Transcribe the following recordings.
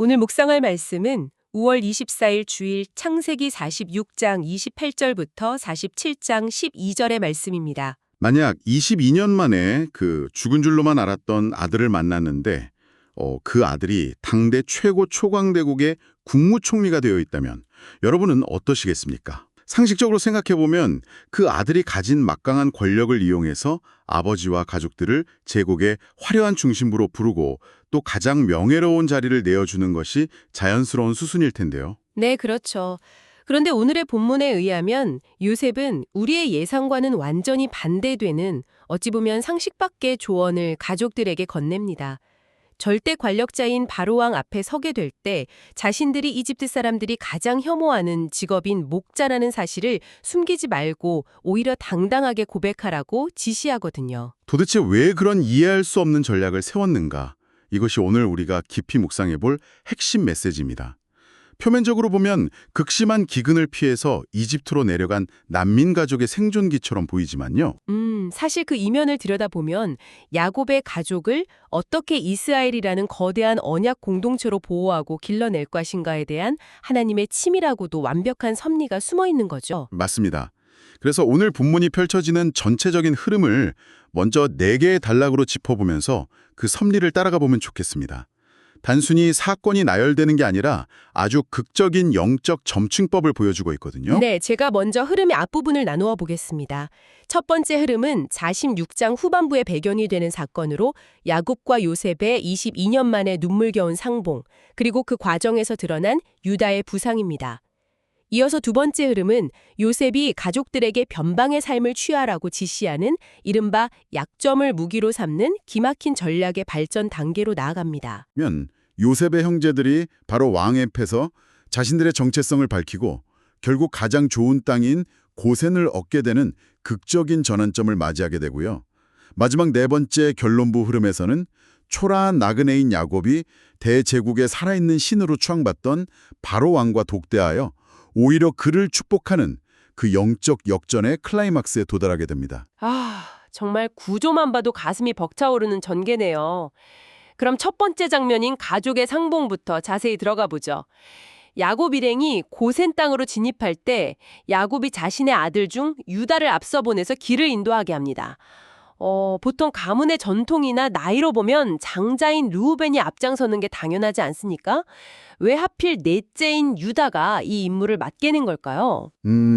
오늘 묵상할 말씀은 5월 24일 주일 창세기 46장 28절부터 47장 12절의 말씀입니다. 만약 22년 만에 그 죽은 줄로만 알았던 아들을 만났는데 그 아들이 당대 최고 초강대국의 국무총리가 되어 있다면 여러분은 어떠시겠습니까? 상식적으로 생각해보면 그 아들이 가진 막강한 권력을 이용해서 아버지와 가족들을 제국의 화려한 중심부로 부르고 또 가장 명예로운 자리를 내어주는 것이 자연스러운 수순일 텐데요. 네, 그렇죠. 그런데 오늘의 본문에 의하면 요셉은 우리의 예상과는 완전히 반대되는 어찌 보면 상식 밖의 조언을 가족들에게 건넵니다. 절대 관력자인 바로왕 앞에 서게 될 때 자신들이 이집트 사람들이 가장 혐오하는 직업인 목자라는 사실을 숨기지 말고 오히려 당당하게 고백하라고 지시하거든요. 도대체 왜 그런 이해할 수 없는 전략을 세웠는가? 이것이 오늘 우리가 깊이 묵상해 볼 핵심 메시지입니다. 표면적으로 보면 극심한 기근을 피해서 이집트로 내려간 난민 가족의 생존기처럼 보이지만요. 사실 그 이면을 들여다보면 야곱의 가족을 어떻게 이스라엘이라는 거대한 언약 공동체로 보호하고 길러낼 것인가에 대한 하나님의 치밀하고도 완벽한 섭리가 숨어 있는 거죠. 맞습니다. 그래서 오늘 본문이 펼쳐지는 전체적인 흐름을 먼저 4개의 단락으로 짚어보면서 그 섭리를 따라가 보면 좋겠습니다. 단순히 사건이 나열되는 게 아니라 아주 극적인 영적 점층법을 보여주고 있거든요. 네, 제가 먼저 흐름의 앞부분을 나누어 보겠습니다. 첫 번째 흐름은 46장 후반부의 배경이 되는 사건으로 야곱과 요셉의 22년 만에 눈물겨운 상봉, 그리고 그 과정에서 드러난 유다의 부상입니다. 이어서 두 번째 흐름은 요셉이 가족들에게 변방의 삶을 취하라고 지시하는 이른바 약점을 무기로 삼는 기막힌 전략의 발전 단계로 나아갑니다. 요셉의 형제들이 바로 왕 앞에서 자신들의 정체성을 밝히고 결국 가장 좋은 땅인 고센을 얻게 되는 극적인 전환점을 맞이하게 되고요. 마지막 4번째 결론부 흐름에서는 초라한 나그네인 야곱이 대제국의 살아있는 신으로 추앙받던 바로 왕과 독대하여 오히려 그를 축복하는 그 영적 역전의 클라이막스에 도달하게 됩니다. 정말 구조만 봐도 가슴이 벅차오르는 전개네요. 그럼 첫 번째 장면인 가족의 상봉부터 자세히 들어가 보죠. 야곱 일행이 고센 땅으로 진입할 때 야곱이 자신의 아들 중 유다를 앞서 보내서 길을 인도하게 합니다. 보통 가문의 전통이나 나이로 보면 장자인 르우벤이 앞장서는 게 당연하지 않습니까? 왜 하필 넷째인 유다가 이 임무를 맡게 된 걸까요?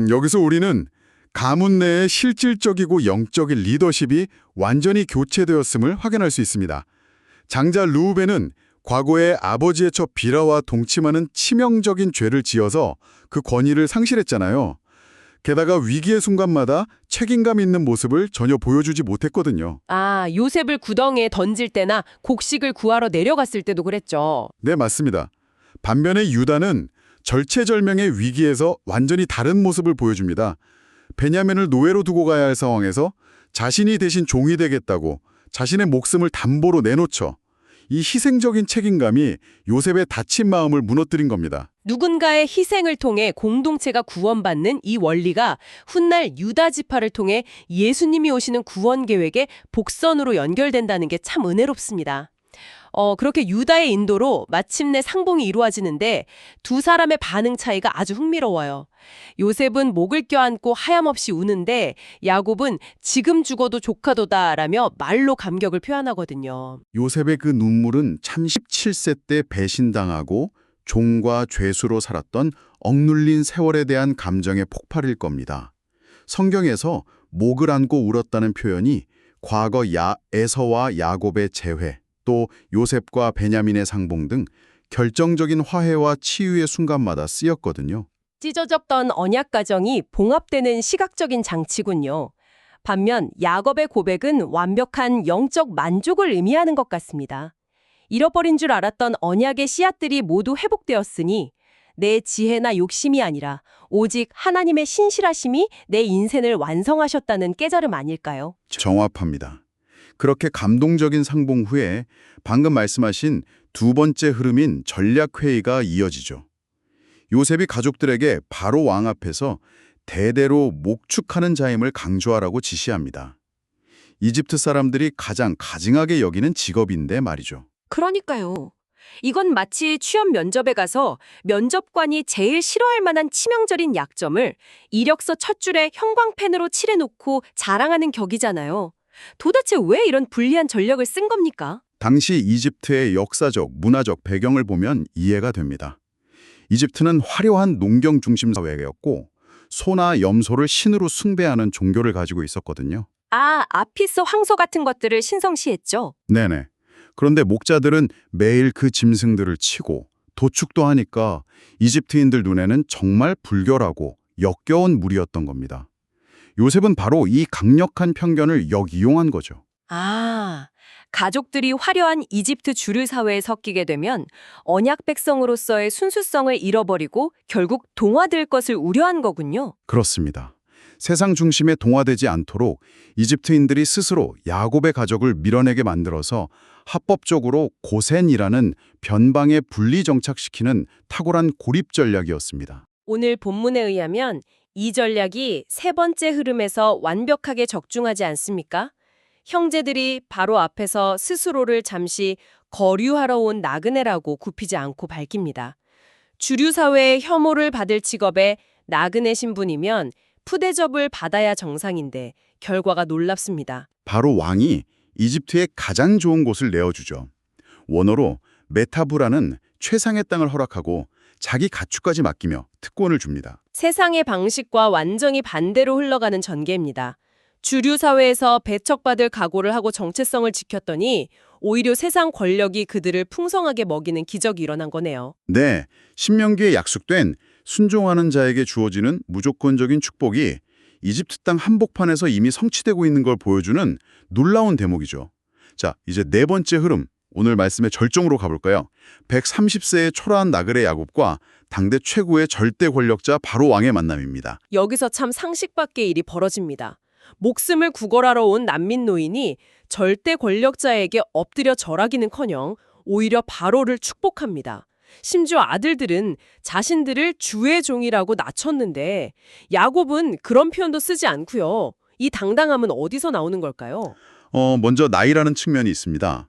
여기서 우리는 가문 내의 실질적이고 영적인 리더십이 완전히 교체되었음을 확인할 수 있습니다. 장자 르우벤은 과거에 아버지의 첫 비라와 동침하는 치명적인 죄를 지어서 그 권위를 상실했잖아요. 게다가 위기의 순간마다 책임감 있는 모습을 전혀 보여주지 못했거든요. 요셉을 구덩이에 던질 때나 곡식을 구하러 내려갔을 때도 그랬죠. 네, 맞습니다. 반면에 유다는 절체절명의 위기에서 완전히 다른 모습을 보여줍니다. 베냐민을 노예로 두고 가야 할 상황에서 자신이 대신 종이 되겠다고 자신의 목숨을 담보로 내놓죠. 이 희생적인 책임감이 요셉의 다친 마음을 무너뜨린 겁니다. 누군가의 희생을 통해 공동체가 구원받는 이 원리가 훗날 유다 지파를 통해 예수님이 오시는 구원 계획의 복선으로 연결된다는 게 참 은혜롭습니다. 그렇게 유다의 인도로 마침내 상봉이 이루어지는데 두 사람의 반응 차이가 아주 흥미로워요. 요셉은 목을 껴안고 하염없이 우는데 야곱은 지금 죽어도 조카도다라며 말로 감격을 표현하거든요. 요셉의 그 눈물은 참 17세 때 배신당하고 종과 죄수로 살았던 억눌린 세월에 대한 감정의 폭발일 겁니다. 성경에서 목을 안고 울었다는 표현이 과거 에서와 야곱의 재회, 또 요셉과 베냐민의 상봉 등 결정적인 화해와 치유의 순간마다 쓰였거든요. 찢어졌던 언약 가정이 봉합되는 시각적인 장치군요. 반면 야곱의 고백은 완벽한 영적 만족을 의미하는 것 같습니다. 잃어버린 줄 알았던 언약의 씨앗들이 모두 회복되었으니 내 지혜나 욕심이 아니라 오직 하나님의 신실하심이 내 인생을 완성하셨다는 깨달음 아닐까요? 정확합니다. 그렇게 감동적인 상봉 후에 방금 말씀하신 두 번째 흐름인 전략회의가 이어지죠. 요셉이 가족들에게 바로 왕 앞에서 대대로 목축하는 자임을 강조하라고 지시합니다. 이집트 사람들이 가장 가증하게 여기는 직업인데 말이죠. 그러니까요. 이건 마치 취업 면접에 가서 면접관이 제일 싫어할 만한 치명적인 약점을 이력서 첫 줄에 형광펜으로 칠해놓고 자랑하는 격이잖아요. 도대체 왜 이런 불리한 전략을 쓴 겁니까? 당시 이집트의 역사적, 문화적 배경을 보면 이해가 됩니다. 이집트는 화려한 농경 중심 사회였고 소나 염소를 신으로 숭배하는 종교를 가지고 있었거든요. 아, 아피스 황소 같은 것들을 신성시했죠. 네네. 그런데 목자들은 매일 그 짐승들을 치고 도축도 하니까 이집트인들 눈에는 정말 불결하고 역겨운 무리였던 겁니다. 요셉은 바로 이 강력한 편견을 역이용한 거죠. 아, 가족들이 화려한 이집트 주류 사회에 섞이게 되면 언약 백성으로서의 순수성을 잃어버리고 결국 동화될 것을 우려한 거군요. 그렇습니다. 세상 중심에 동화되지 않도록 이집트인들이 스스로 야곱의 가족을 밀어내게 만들어서 합법적으로 고센이라는 변방에 분리 정착시키는 탁월한 고립 전략이었습니다. 오늘 본문에 의하면 이 전략이 세 번째 흐름에서 완벽하게 적중하지 않습니까? 형제들이 바로 앞에서 스스로를 잠시 거류하러 온 나그네라고 굽히지 않고 밝힙니다. 주류 사회의 혐오를 받을 직업에 나그네 신분이면 푸대접을 받아야 정상인데 결과가 놀랍습니다. 바로 왕이 이집트의 가장 좋은 곳을 내어주죠. 원어로 메타부라는 최상의 땅을 허락하고 자기 가축까지 맡기며 특권을 줍니다. 세상의 방식과 완전히 반대로 흘러가는 전개입니다. 주류 사회에서 배척받을 각오를 하고 정체성을 지켰더니 오히려 세상 권력이 그들을 풍성하게 먹이는 기적이 일어난 거네요. 네, 신명기에 약속된 순종하는 자에게 주어지는 무조건적인 축복이 이집트 땅 한복판에서 이미 성취되고 있는 걸 보여주는 놀라운 대목이죠. 자, 이제 네 번째 흐름, 오늘 말씀의 절정으로 가볼까요? 130세의 초라한 나그네 야곱과 당대 최고의 절대 권력자 바로 왕의 만남입니다. 여기서 참 상식 밖의 일이 벌어집니다. 목숨을 구걸하러 온 난민 노인이 절대 권력자에게 엎드려 절하기는커녕 오히려 바로를 축복합니다. 심지어 아들들은 자신들을 주의 종이라고 낮췄는데 야곱은 그런 표현도 쓰지 않고요. 이 당당함은 어디서 나오는 걸까요? 먼저 나이라는 측면이 있습니다.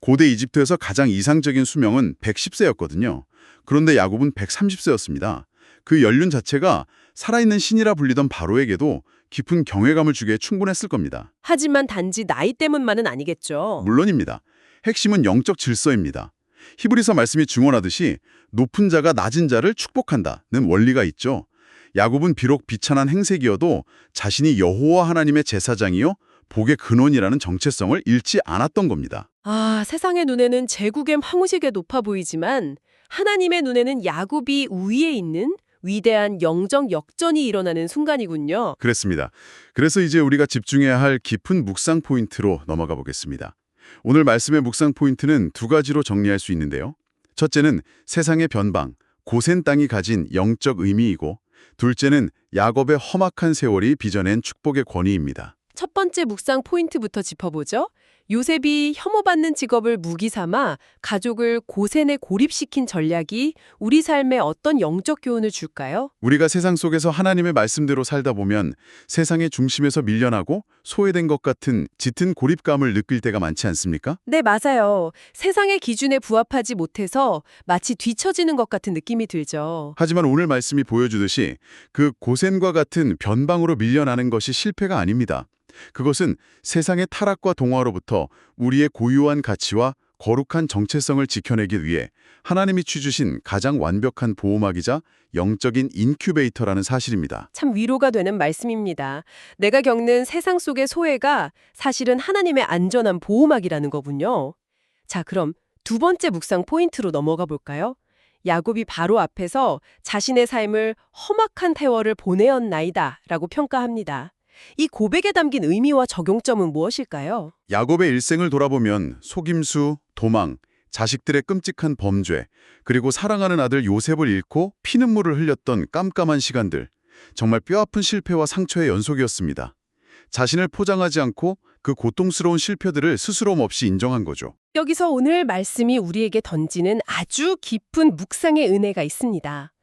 고대 이집트에서 가장 이상적인 수명은 110세였거든요. 그런데 야곱은 130세였습니다. 그 연륜 자체가 살아있는 신이라 불리던 바로에게도 깊은 경외감을 주기에 충분했을 겁니다. 하지만 단지 나이 때문만은 아니겠죠. 물론입니다. 핵심은 영적 질서입니다. 히브리서 말씀이 증언하듯이 높은 자가 낮은 자를 축복한다는 원리가 있죠. 야곱은 비록 비천한 행색이어도 자신이 여호와 하나님의 제사장이요 복의 근원이라는 정체성을 잃지 않았던 겁니다. 아, 세상의 눈에는 제국의 황후식에 높아 보이지만 하나님의 눈에는 야곱이 우위에 있는 위대한 영적 역전이 일어나는 순간이군요. 그렇습니다. 그래서 이제 우리가 집중해야 할 깊은 묵상 포인트로 넘어가 보겠습니다. 오늘 말씀의 묵상 포인트는 두 가지로 정리할 수 있는데요. 첫째는 세상의 변방, 고센 땅이 가진 영적 의미이고 둘째는 야곱의 험악한 세월이 빚어낸 축복의 권위입니다. 첫 번째 묵상 포인트부터 짚어보죠. 요셉이 혐오받는 직업을 무기 삼아 가족을 고센에 고립시킨 전략이 우리 삶에 어떤 영적 교훈을 줄까요? 우리가 세상 속에서 하나님의 말씀대로 살다 보면 세상의 중심에서 밀려나고 소외된 것 같은 짙은 고립감을 느낄 때가 많지 않습니까? 네, 맞아요. 세상의 기준에 부합하지 못해서 마치 뒤처지는 것 같은 느낌이 들죠. 하지만 오늘 말씀이 보여주듯이 그 고센과 같은 변방으로 밀려나는 것이 실패가 아닙니다. 그것은 세상의 타락과 동화로부터 우리의 고유한 가치와 거룩한 정체성을 지켜내기 위해 하나님이 취주신 가장 완벽한 보호막이자 영적인 인큐베이터라는 사실입니다. 참 위로가 되는 말씀입니다. 내가 겪는 세상 속의 소외가 사실은 하나님의 안전한 보호막이라는 거군요. 자, 그럼 두 번째 묵상 포인트로 넘어가 볼까요? 야곱이 바로 앞에서 자신의 삶을 험악한 태월을 보내었나이다 라고 평가합니다. 이 고백에 담긴 의미와 적용점은 무엇일까요? 야곱의 일생을 돌아보면 속임수, 도망, 자식들의 끔찍한 범죄, 그리고 사랑하는 아들 요셉을 잃고 피눈물을 흘렸던 깜깜한 시간들, 정말 뼈아픈 실패와 상처의 연속이었습니다. 자신을 포장하지 않고 그 고통스러운 실패들을 스스럼 없이 인정한 거죠. 여기서 오늘 말씀이 우리에게 던지는 아주 깊은 묵상의 은혜가 있습니다.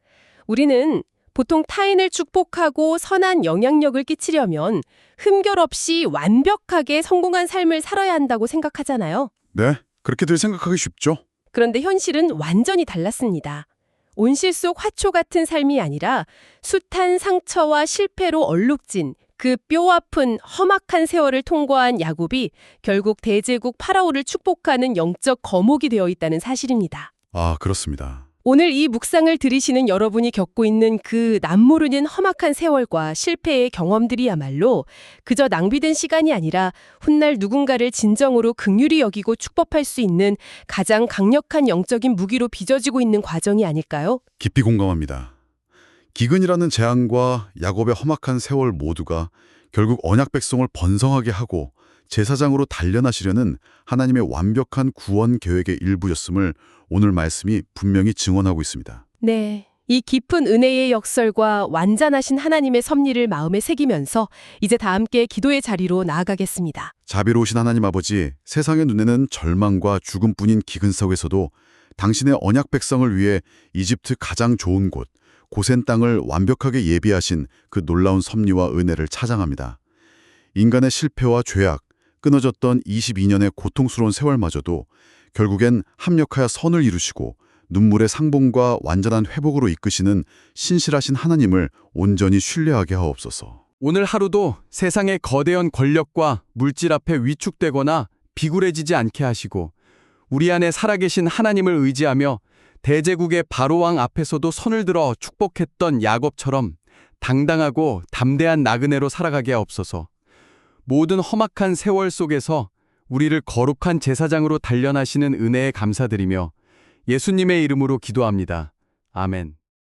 우리는 보통 타인을 축복하고 선한 영향력을 끼치려면 흠결 없이 완벽하게 성공한 삶을 살아야 한다고 생각하잖아요. 네, 그렇게들 생각하기 쉽죠. 그런데 현실은 완전히 달랐습니다. 온실 속 화초 같은 삶이 아니라 숱한 상처와 실패로 얼룩진 그 뼈아픈 험악한 세월을 통과한 야곱이 결국 대제국 파라오를 축복하는 영적 거목이 되어 있다는 사실입니다. 아, 그렇습니다. 오늘 이 묵상을 들으시는 여러분이 겪고 있는 그 남모르는 험악한 세월과 실패의 경험들이야말로 그저 낭비된 시간이 아니라 훗날 누군가를 진정으로 긍휼히 여기고 축복할 수 있는 가장 강력한 영적인 무기로 빚어지고 있는 과정이 아닐까요? 깊이 공감합니다. 기근이라는 재앙과 야곱의 험악한 세월 모두가 결국 언약 백성을 번성하게 하고 제사장으로 단련하시려는 하나님의 완벽한 구원 계획의 일부였음을 오늘 말씀이 분명히 증언하고 있습니다. 네. 이 깊은 은혜의 역설과 완전하신 하나님의 섭리를 마음에 새기면서 이제 다 함께 기도의 자리로 나아가겠습니다. 자비로우신 하나님 아버지, 세상의 눈에는 절망과 죽음뿐인 기근 속에서도 당신의 언약 백성을 위해 이집트 가장 좋은 곳, 고센 땅을 완벽하게 예비하신 그 놀라운 섭리와 은혜를 찬양합니다. 인간의 실패와 죄악, 끊어졌던 22년의 고통스러운 세월마저도 결국엔 합력하여 선을 이루시고 눈물의 상봉과 완전한 회복으로 이끄시는 신실하신 하나님을 온전히 신뢰하게 하옵소서. 오늘 하루도 세상의 거대한 권력과 물질 앞에 위축되거나 비굴해지지 않게 하시고 우리 안에 살아계신 하나님을 의지하며 대제국의 바로왕 앞에서도 손을 들어 축복했던 야곱처럼 당당하고 담대한 나그네로 살아가게 하옵소서. 모든 험악한 세월 속에서 우리를 거룩한 제사장으로 단련하시는 은혜에 감사드리며 예수님의 이름으로 기도합니다. 아멘.